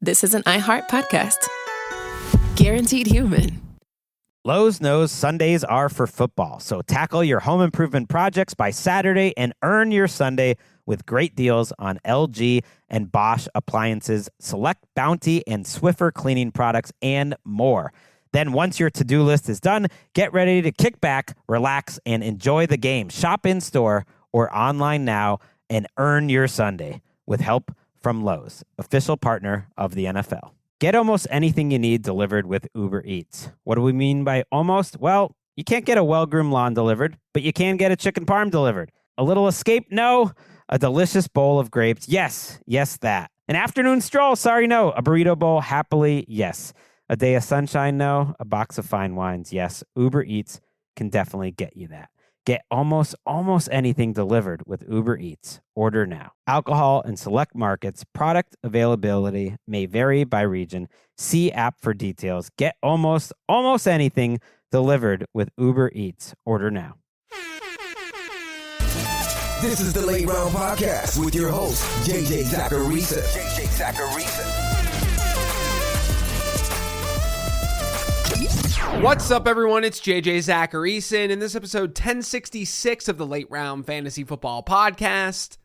this is an iHeart podcast. Guaranteed human. Lowe's knows Sundays are for football, so tackle your home improvement projects by Saturday and earn your Sunday with great deals on LG and Bosch appliances, select Bounty and Swiffer cleaning products, and more. Then once your to-do list is done, get ready to kick back, relax, and enjoy the game. Shop in-store or online now and earn your Sunday with help from Lowe's, official partner of the NFL. Get almost anything you need delivered with Uber Eats. What do we mean by almost? Well, you can't get a well-groomed lawn delivered, but you can get a chicken parm delivered. A little escape? No. A delicious bowl of grapes? Yes, that. An afternoon stroll? Sorry, no. A burrito bowl? Happily, yes. A day of sunshine? No. A box of fine wines? Yes. Uber Eats can definitely get you that. Get almost anything delivered with Uber Eats. Order now. Alcohol in select markets. Product availability may vary by region. See app for details. Get almost anything delivered with Uber Eats. Order now. This is the Late Round Podcast with your host, JJ Zacharisa. What's up, everyone? It's JJ Zacharisa, and in this episode 1066 of the Late Round Fantasy Football Podcast.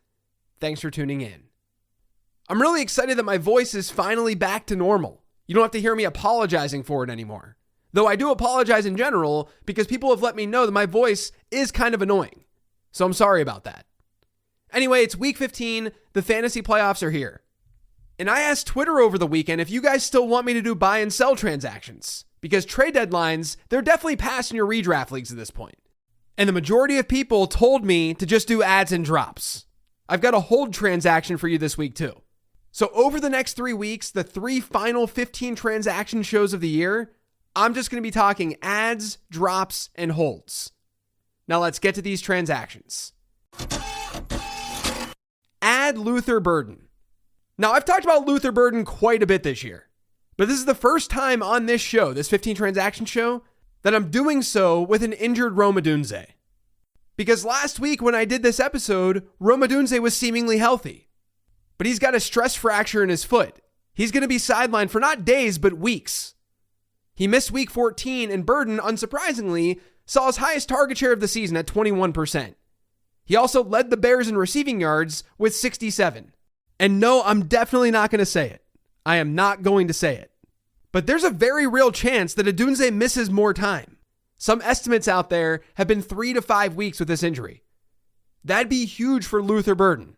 Thanks for tuning in. I'm really excited that my voice is finally back to normal. You don't have to hear me apologizing for it anymore. Though I do apologize in general because people have let me know that my voice is kind of annoying. So I'm sorry about that. Anyway, it's week 15. The fantasy playoffs are here. And I asked Twitter over the weekend if you guys still want me to do buy and sell transactions. Because trade deadlines, they're definitely past in your redraft leagues at this point. And the majority of people told me to just do adds and drops. I've got a hold transaction for you this week too. So over the next 3 weeks, the 3 final 15 transaction shows of the year, I'm just going to be talking adds, drops, and holds. Now let's get to these transactions. Add Luther Burden. Now I've talked about Luther Burden quite a bit this year. But this is the first time on this show, this 15 transaction show, that I'm doing so with an injured Rome Odunze. Because last week when I did this episode, Rome Odunze was seemingly healthy. But he's got a stress fracture in his foot. He's going to be sidelined for not days, but weeks. He missed week 14, and Burden, unsurprisingly, saw his highest target share of the season at 21%. He also led the Bears in receiving yards with 67. And no, I'm definitely not going to say it. I am not going to say it. But there's a very real chance that Odunze misses more time. Some estimates out there have been 3 to 5 weeks with this injury. That'd be huge for Luther Burden.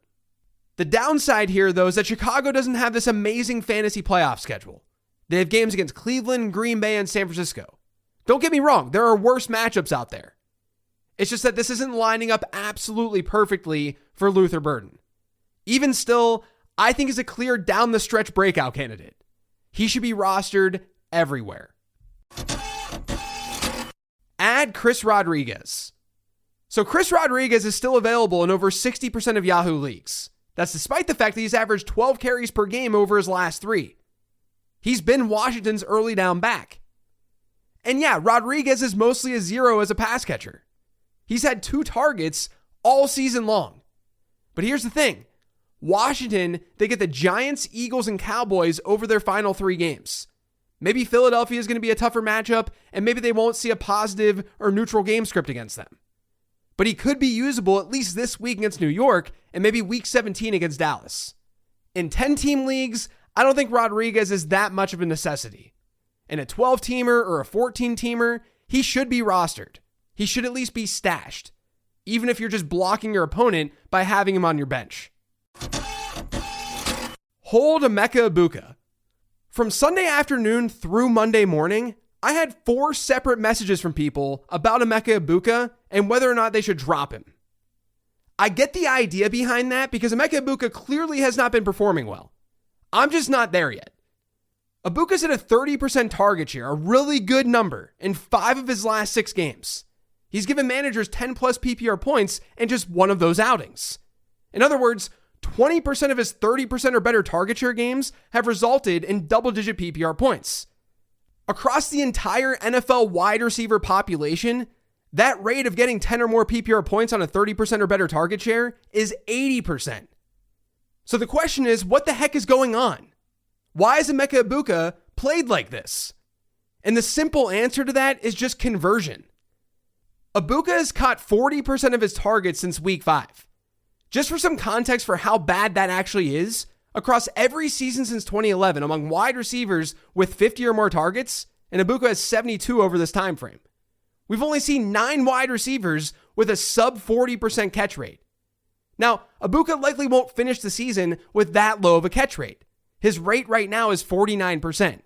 The downside here, though, is that Chicago doesn't have this amazing fantasy playoff schedule. They have games against Cleveland, Green Bay, and San Francisco. Don't get me wrong, there are worse matchups out there. It's just that this isn't lining up absolutely perfectly for Luther Burden. Even still, I think is a clear down the stretch breakout candidate. He should be rostered everywhere. Add Chris Rodriguez. So Chris Rodriguez is still available in over 60% of Yahoo leagues. That's despite the fact that he's averaged 12 carries per game over his last 3. He's been Washington's early down back. And yeah, Rodriguez is mostly a 0 as a pass catcher. He's had 2 targets all season long. But here's the thing. Washington, they get the Giants, Eagles, and Cowboys over their final 3 games. Maybe Philadelphia is going to be a tougher matchup, and maybe they won't see a positive or neutral game script against them. But he could be usable at least this week against New York, and maybe week 17 against Dallas. In 10-team leagues, I don't think Rodriguez is that much of a necessity. In a 12-teamer or a 14-teamer, he should be rostered. He should at least be stashed, even if you're just blocking your opponent by having him on your bench. Hold Emeka Egbuka. From Sunday afternoon through Monday morning, I had 4 separate messages from people about Emeka Egbuka and whether or not they should drop him. I get the idea behind that because Emeka Egbuka clearly has not been performing well. I'm just not there yet. Egbuka's at a 30% target share, a really good number, in 5 of his last 6 games. He's given managers 10 plus PPR points in just one of those outings. In other words, 20% of his 30% or better target share games have resulted in double-digit PPR points. Across the entire NFL wide receiver population, that rate of getting 10 or more PPR points on a 30% or better target share is 80%. So the question is, what the heck is going on? Why has Emeka Egbuka played like this? And the simple answer to that is just conversion. Egbuka has caught 40% of his targets since week 5. Just for some context for how bad that actually is, across every season since 2011 among wide receivers with 50 or more targets, and Egbuka has 72 over this time frame, we've only seen 9 wide receivers with a sub 40% catch rate. Now, Egbuka likely won't finish the season with that low of a catch rate. His rate right now is 49%.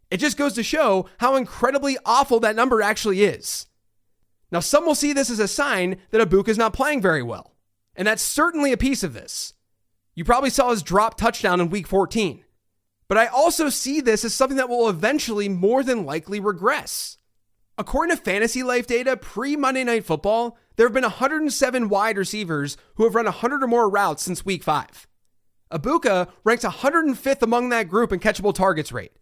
It just goes to show how incredibly awful that number actually is. Now, some will see this as a sign that Egbuka is not playing very well, and that's certainly a piece of this. You probably saw his drop touchdown in week 14. But I also see this as something that will eventually more than likely regress. According to Fantasy Life data, pre-Monday Night Football, there have been 107 wide receivers who have run 100 or more routes since week 5. Egbuka ranks 105th among that group in catchable targets rate.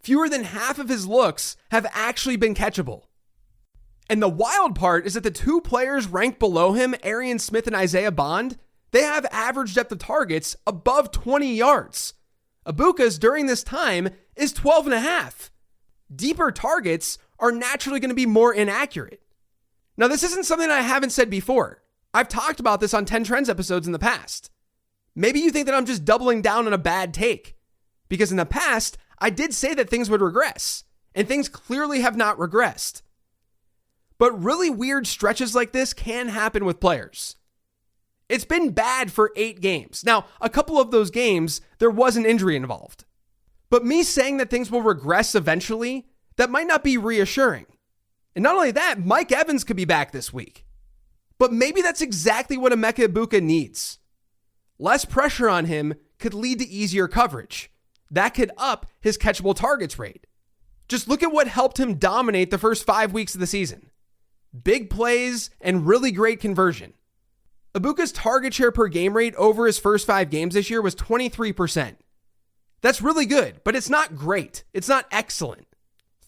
Fewer than half of his looks have actually been catchable. And the wild part is that the 2 players ranked below him, Arian Smith and Isaiah Bond, they have average depth of targets above 20 yards. Egbuka's during this time is 12.5. Deeper targets are naturally going to be more inaccurate. Now, this isn't something I haven't said before. I've talked about this on 10 Trends episodes in the past. Maybe you think that I'm just doubling down on a bad take, because in the past, I did say that things would regress, and things clearly have not regressed. But really weird stretches like this can happen with players. It's been bad for 8 games. Now, a couple of those games, there was an injury involved. But me saying that things will regress eventually, that might not be reassuring. And not only that, Mike Evans could be back this week. But maybe that's exactly what Emeka Egbuka needs. Less pressure on him could lead to easier coverage. That could up his catchable targets rate. Just look at what helped him dominate the first 5 weeks of the season. Big plays and really great conversion. Egbuka's target share per game rate over his first 5 games this year was 23%. That's really good, but it's not great. It's not excellent.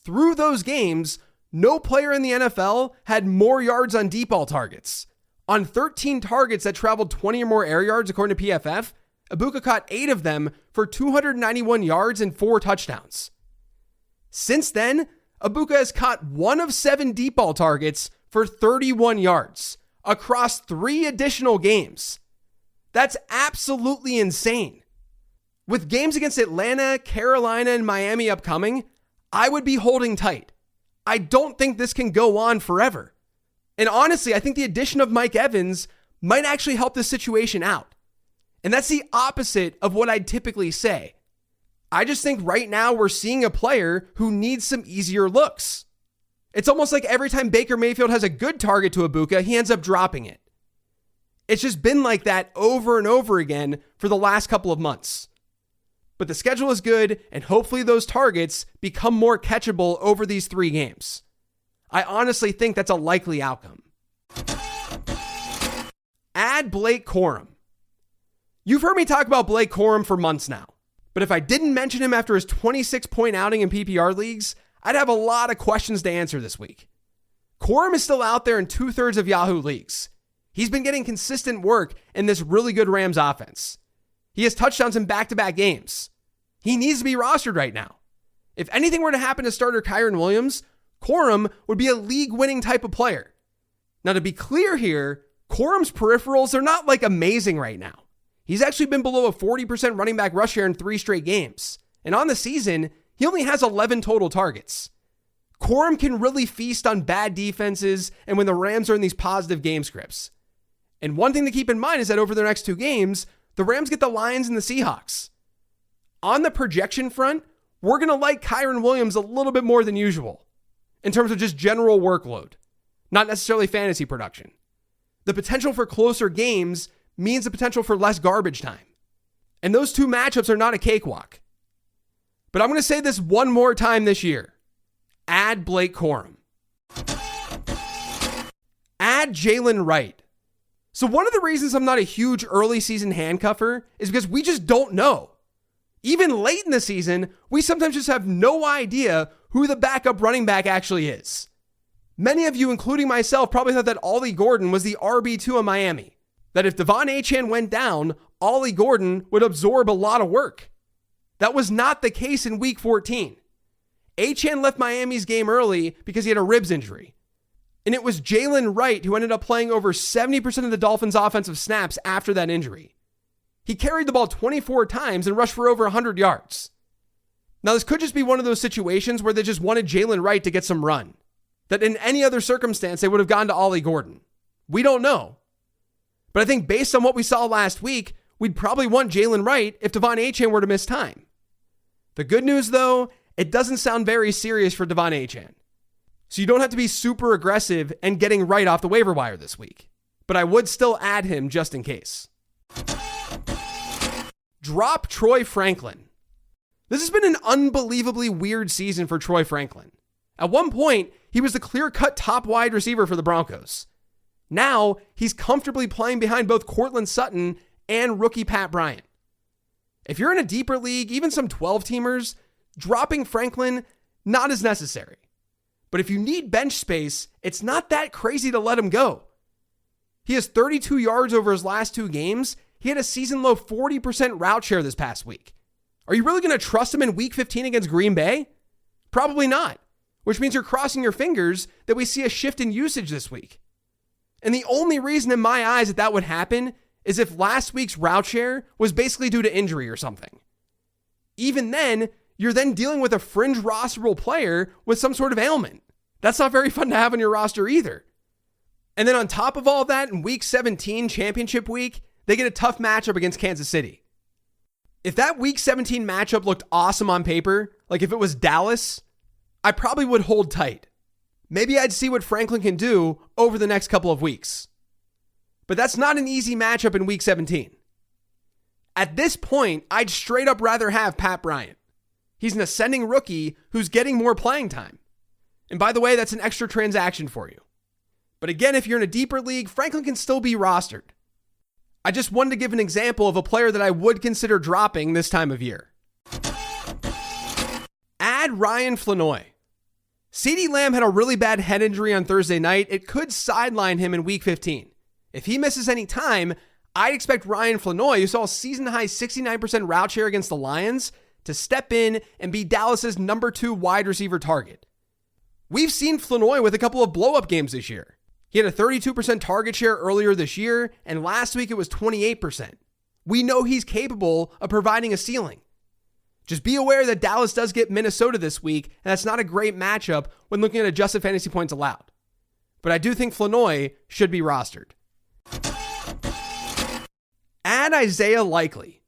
Through those games, no player in the NFL had more yards on deep ball targets. On 13 targets that traveled 20 or more air yards, according to PFF, Egbuka caught 8 of them for 291 yards and 4 touchdowns. Since then, Egbuka has caught 1 of 7 deep ball targets for 31 yards across 3 additional games. That's absolutely insane. With games against Atlanta, Carolina, and Miami upcoming, I would be holding tight. I don't think this can go on forever. And honestly, I think the addition of Mike Evans might actually help this situation out. And that's the opposite of what I'd typically say. I just think right now we're seeing a player who needs some easier looks. It's almost like every time Baker Mayfield has a good target to Egbuka, he ends up dropping it. It's just been like that over and over again for the last couple of months. But the schedule is good, and hopefully those targets become more catchable over these 3 games. I honestly think that's a likely outcome. Add Blake Corum. You've heard me talk about Blake Corum for months now, but if I didn't mention him after his 26-point outing in PPR leagues, I'd have a lot of questions to answer this week. Corum is still out there in 2/3 of Yahoo leagues. He's been getting consistent work in this really good Rams offense. He has touchdowns in back-to-back games. He needs to be rostered right now. If anything were to happen to starter Kyren Williams, Corum would be a league-winning type of player. Now, to be clear here, Corum's peripherals are not like amazing right now. He's actually been below a 40% running back rush share in 3 straight games. And on the season, he only has 11 total targets. Corum can really feast on bad defenses and when the Rams are in these positive game scripts. And one thing to keep in mind is that over their next 2 games, the Rams get the Lions and the Seahawks. On the projection front, we're going to like Kyren Williams a little bit more than usual in terms of just general workload, not necessarily fantasy production. The potential for closer games means the potential for less garbage time. And those 2 matchups are not a cakewalk. But I'm going to say this one more time this year. Add Blake Corum. Add Jalen Wright. So one of the reasons I'm not a huge early season handcuffer is because we just don't know. Even late in the season, we sometimes just have no idea who the backup running back actually is. Many of you, including myself, probably thought that Ollie Gordon was the RB2 of Miami. That if Devon Achane went down, Ollie Gordon would absorb a lot of work. That was not the case in week 14. Achane left Miami's game early because he had a ribs injury. And it was Jalen Wright who ended up playing over 70% of the Dolphins' offensive snaps after that injury. He carried the ball 24 times and rushed for over 100 yards. Now, this could just be one of those situations where they just wanted Jalen Wright to get some run. That in any other circumstance, they would have gone to Ollie Gordon. We don't know. But I think based on what we saw last week, we'd probably want Jalen Wright if Devon Achane were to miss time. The good news, though, it doesn't sound very serious for Devon Achane. So you don't have to be super aggressive and getting Wright off the waiver wire this week. But I would still add him just in case. Drop Troy Franklin. This has been an unbelievably weird season for Troy Franklin. At one point, he was the clear-cut top wide receiver for the Broncos. Now, he's comfortably playing behind both Courtland Sutton and rookie Pat Bryant. If you're in a deeper league, even some 12-teamers, dropping Franklin, not as necessary. But if you need bench space, it's not that crazy to let him go. He has 32 yards over his last 2 games. He had a season-low 40% route share this past week. Are you really going to trust him in week 15 against Green Bay? Probably not, which means you're crossing your fingers that we see a shift in usage this week. And the only reason in my eyes that would happen is if last week's route share was basically due to injury or something. Even then, you're then dealing with a fringe rosterable player with some sort of ailment. That's not very fun to have on your roster either. And then on top of all that, in week 17, championship week, they get a tough matchup against Kansas City. If that week 17 matchup looked awesome on paper, like if it was Dallas, I probably would hold tight. Maybe I'd see what Franklin can do over the next couple of weeks. But that's not an easy matchup in week 17. At this point, I'd straight up rather have Pat Bryant. He's an ascending rookie who's getting more playing time. And by the way, that's an extra transaction for you. But again, if you're in a deeper league, Franklin can still be rostered. I just wanted to give an example of a player that I would consider dropping this time of year. Add Ryan Flanoy. CeeDee Lamb had a really bad head injury on Thursday night. It could sideline him in week 15. If he misses any time, I'd expect Ryan Flanoy, who saw a season-high 69% route share against the Lions, to step in and be Dallas's number 2 wide receiver target. We've seen Flanoy with a couple of blow-up games this year. He had a 32% target share earlier this year, and last week it was 28%. We know he's capable of providing a ceiling. Just be aware that Dallas does get Minnesota this week, and that's not a great matchup when looking at adjusted fantasy points allowed. But I do think Flanoy should be rostered. Add Isaiah Likely.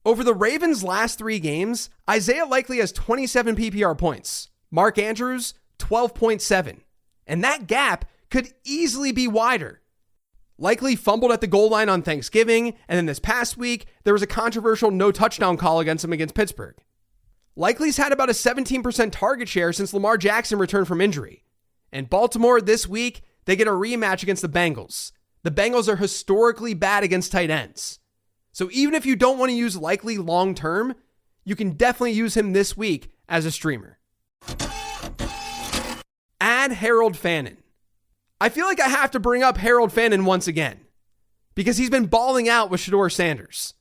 Over the Ravens' last 3 games, Isaiah Likely has 27 PPR points. Mark Andrews, 12.7. And that gap could easily be wider. Likely fumbled at the goal line on Thanksgiving, and then this past week, there was a controversial no touchdown call against him against Pittsburgh. Likely's had about a 17% target share since Lamar Jackson returned from injury. And Baltimore this week, they get a rematch against the Bengals. The Bengals are historically bad against tight ends. So even if you don't want to use Likely long term, you can definitely use him this week as a streamer. Add Harold Fannin. I feel like I have to bring up Harold Fannin once again because he's been balling out with Shedeur Sanders.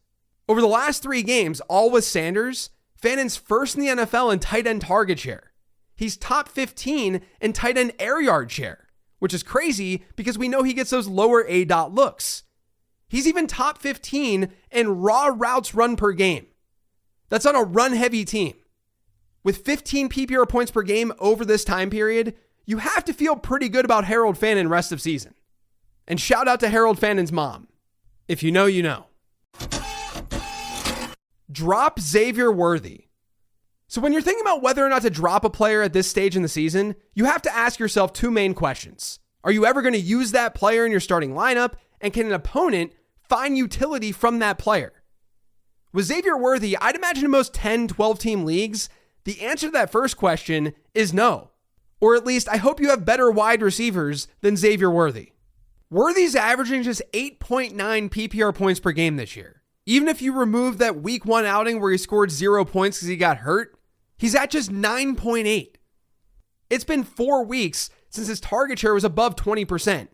Over the last 3 games, all with Sanders, Fannin's first in the NFL in tight end target share. He's top 15 in tight end air yard share, which is crazy because we know he gets those lower A-dot looks. He's even top 15 in raw routes run per game. That's on a run-heavy team. With 15 PPR points per game over this time period, you have to feel pretty good about Harold Fannin rest of season. And shout out to Harold Fannin's mom. If you know, you know. Drop Xavier Worthy. So when you're thinking about whether or not to drop a player at this stage in the season, you have to ask yourself 2 main questions. Are you ever going to use that player in your starting lineup? And can an opponent find utility from that player? With Xavier Worthy, I'd imagine in most 10, 12-team leagues, the answer to that first question is no. Or at least, I hope you have better wide receivers than Xavier Worthy. Worthy's averaging just 8.9 PPR points per game this year. Even if you remove that week 1 outing where he scored 0 points because he got hurt, he's at just 9.8. It's been 4 weeks since his target share was above 20%.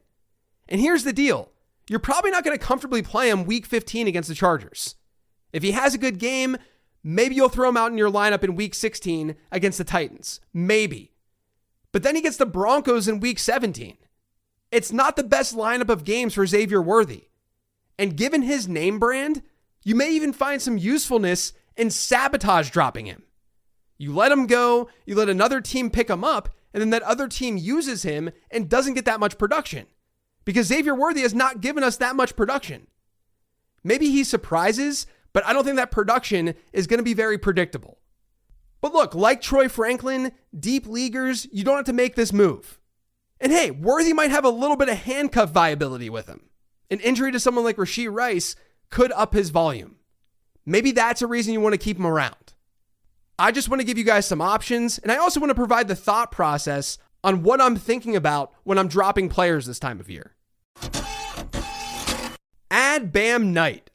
And here's the deal. You're probably not going to comfortably play him week 15 against the Chargers. If he has a good game, Maybe you'll throw him out in your lineup in week 16 against the Titans. Maybe. But then he gets the Broncos in week 17. It's not the best lineup of games for Xavier Worthy. And given his name brand, you may even find some usefulness in sabotage dropping him. You let him go, you let another team pick him up, and then that other team uses him and doesn't get that much production. Because Xavier Worthy has not given us that much production. Maybe he surprises, but I don't think that production is going to be very predictable. But look, like Troy Franklin, deep leaguers, you don't have to make this move. And hey, Worthy might have a little bit of handcuff viability with him. An injury to someone like Rashee Rice could up his volume. Maybe that's a reason you want to keep him around. I just want to give you guys some options, and I also want to provide the thought process on what I'm thinking about when I'm dropping players this time of year. Add Bam Knight.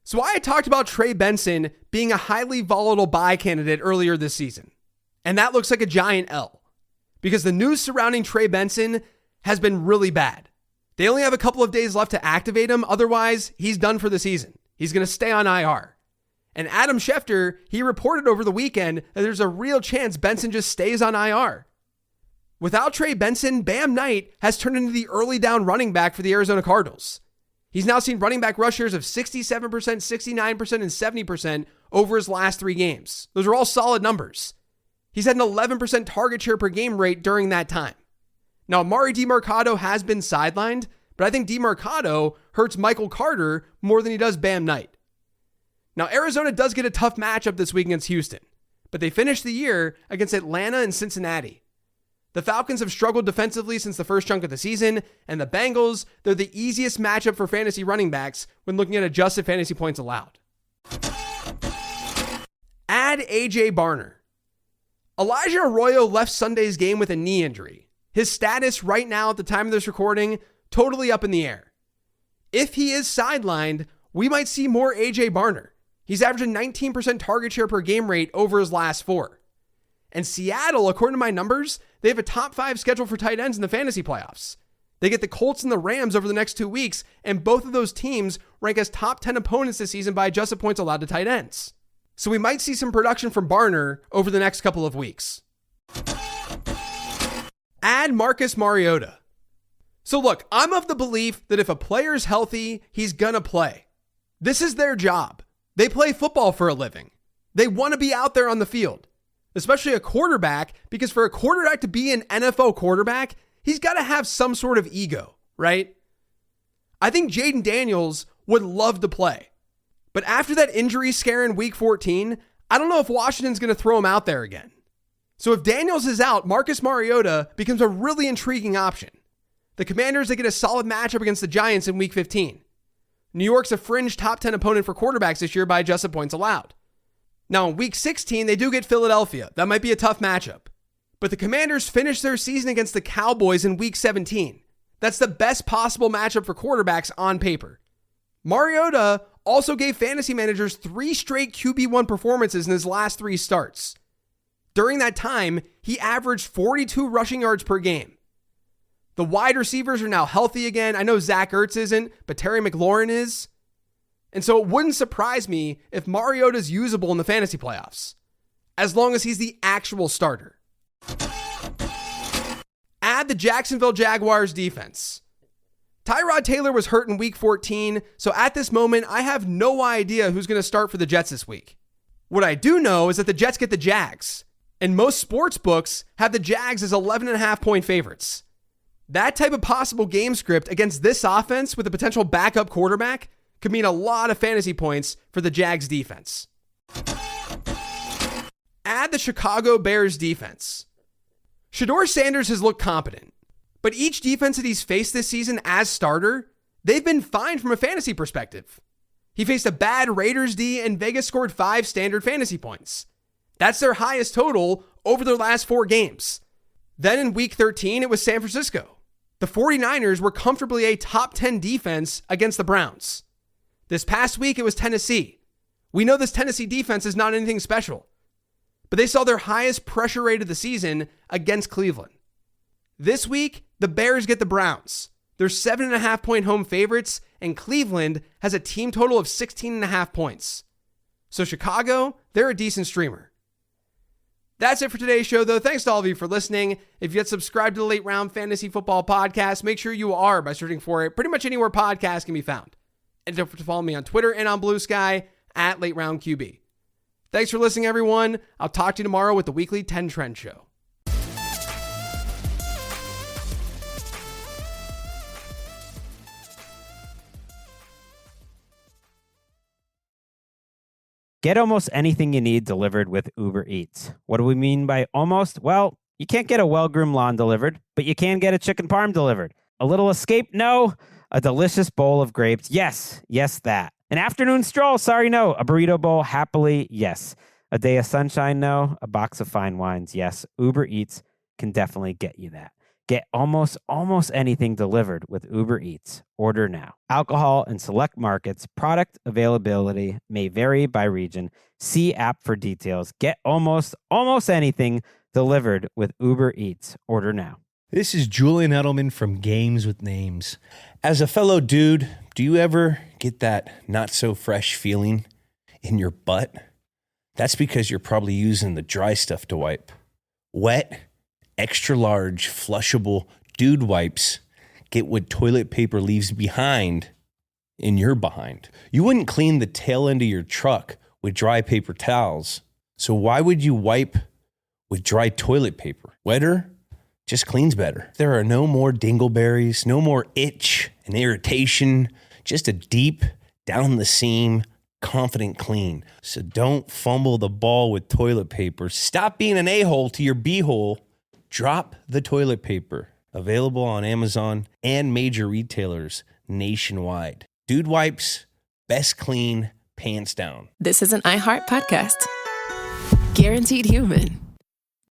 So I had talked about Trey Benson being a highly volatile buy candidate earlier this season, and that looks like a giant L because the news surrounding Trey Benson has been really bad. They only have a couple of days left to activate him. Otherwise, he's done for the season. He's going to stay on IR. And Adam Schefter, he reported over the weekend that there's a real chance Benson just stays on IR. Without Trey Benson, Bam Knight has turned into the early down running back for the Arizona Cardinals. He's now seen running back rush shares of 67%, 69%, and 70% over his last 3 games. Those are all solid numbers. He's had an 11% target share per game rate during that time. Now, Amari DeMarcado has been sidelined, but I think DeMarcado hurts Michael Carter more than he does Bam Knight. Now, Arizona does get a tough matchup this week against Houston, but they finished the year against Atlanta and Cincinnati. The Falcons have struggled defensively since the first chunk of the season, and the Bengals, they're the easiest matchup for fantasy running backs when looking at adjusted fantasy points allowed. Add AJ Barner. Elijah Arroyo left Sunday's game with a knee injury. His status right now at the time of this recording, totally up in the air. If he is sidelined, we might see more AJ Barner. He's averaging 19% target share per game rate over his last 4. And Seattle, according to my numbers, they have a top 5 schedule for tight ends in the fantasy playoffs. They get the Colts and the Rams over the next 2 weeks, and both of those teams rank as top 10 opponents this season by adjusted points allowed to tight ends. So we might see some production from Barner over the next couple of weeks. Add Marcus Mariota. So look, I'm of the belief that if a player's healthy, he's gonna play. This is their job. They play football for a living. They want to be out there on the field, especially a quarterback, because for a quarterback to be an NFL quarterback, he's got to have some sort of ego, right? I think Jaden Daniels would love to play. But after that injury scare in week 14, I don't know if Washington's going to throw him out there again. So if Daniels is out, Marcus Mariota becomes a really intriguing option. The Commanders, they get a solid matchup against the Giants in week 15. New York's a fringe top 10 opponent for quarterbacks this year by adjusted points allowed. Now in week 16, they do get Philadelphia. That might be a tough matchup. But the Commanders finish their season against the Cowboys in week 17. That's the best possible matchup for quarterbacks on paper. Mariota also gave fantasy managers 3 straight QB1 performances in his last 3 starts. During that time, he averaged 42 rushing yards per game. The wide receivers are now healthy again. I know Zach Ertz isn't, but Terry McLaurin is. And so it wouldn't surprise me if Mariota's usable in the fantasy playoffs, as long as he's the actual starter. Add the Jacksonville Jaguars defense. Tyrod Taylor was hurt in week 14, so at this moment, I have no idea who's going to start for the Jets this week. What I do know is that the Jets get the Jags, and most sports books have the Jags as 11.5 point favorites. That type of possible game script against this offense with a potential backup quarterback could mean a lot of fantasy points for the Jags defense. Add the Chicago Bears defense. Shedeur Sanders has looked competent, but each defense that he's faced this season as starter, they've been fine from a fantasy perspective. He faced a bad Raiders D, and Vegas scored 5 standard fantasy points. That's their highest total over their last 4 games. Then in week 13, it was San Francisco. The 49ers were comfortably a top 10 defense against the Browns. This past week, it was Tennessee. We know this Tennessee defense is not anything special, but they saw their highest pressure rate of the season against Cleveland. This week, the Bears get the Browns. They're 7.5 point home favorites, and Cleveland has a team total of 16.5 points. So Chicago, they're a decent streamer. That's it for today's show, though. Thanks to all of you for listening. If you had subscribed to the Late Round Fantasy Football Podcast, make sure you are by searching for it pretty much anywhere podcasts can be found. And don't forget to follow me on Twitter and on Blue Sky at Late Round QB. Thanks for listening, everyone. I'll talk to you tomorrow with the weekly 10 Trend Show. Get almost anything you need delivered with Uber Eats. What do we mean by almost? Well, you can't get a well-groomed lawn delivered, but you can get a chicken parm delivered. A little escape? No. A delicious bowl of grapes? Yes, that. An afternoon stroll? Sorry, no. A burrito bowl? Happily, yes. A day of sunshine? No. A box of fine wines? Yes. Uber Eats can definitely get you that. Get almost anything delivered with Uber Eats. Order now. Alcohol in select markets. Product availability may vary by region. See app for details. Get almost anything delivered with Uber Eats. Order now. This is Julian Edelman from Games with Names. As a fellow dude, do you ever get that not so fresh feeling in your butt? That's because you're probably using the dry stuff to wipe. Wet, extra large, flushable dude wipes get what toilet paper leaves behind in your behind. You wouldn't clean the tail end of your truck with dry paper towels, so why would you wipe with dry toilet paper? Wetter just cleans better. There are no more dingleberries, no more itch and irritation, just a deep, down the seam, confident clean. So don't fumble the ball with toilet paper. Stop being an a-hole to your b-hole. Drop the toilet paper. Available on Amazon and major retailers nationwide. Dude Wipes, best clean, pants down. This is an iHeart podcast. Guaranteed human.